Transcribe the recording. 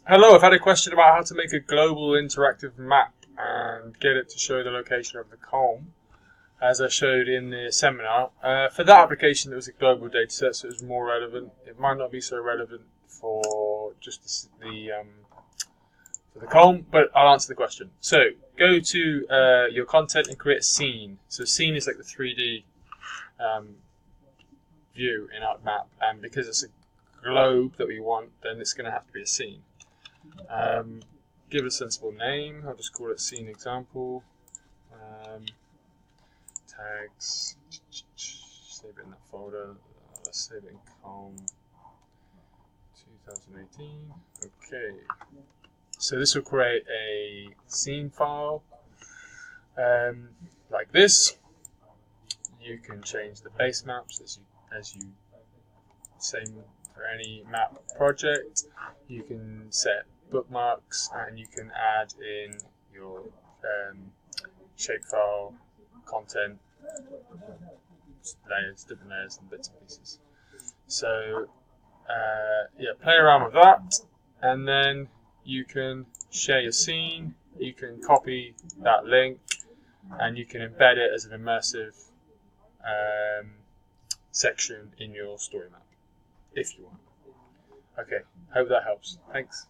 Hello, I've had a question about how to make a global interactive map and get it to show the location of the comb, as I showed in the seminar. For that application, it was a global data set, so it was more relevant. It might not be so relevant for just for the comb, but I'll answer the question. So go to your content and create a scene. So scene is like the 3D view in our map, and because it's a globe that we want, then it's going to have to be a scene. Give it a sensible name. I'll just call it scene example. Tags. Save it in that folder. Let's save it in com 2018. Okay. So this will create a scene file like this. You can change the base maps as you same for any map project. You can set bookmarks, and you can add in your shapefile content layers, different layers and bits and pieces. So play around with that, and then you can share your scene. You can copy that link, and you can embed it as an immersive section in your story map if you want. Okay, hope that helps. Thanks.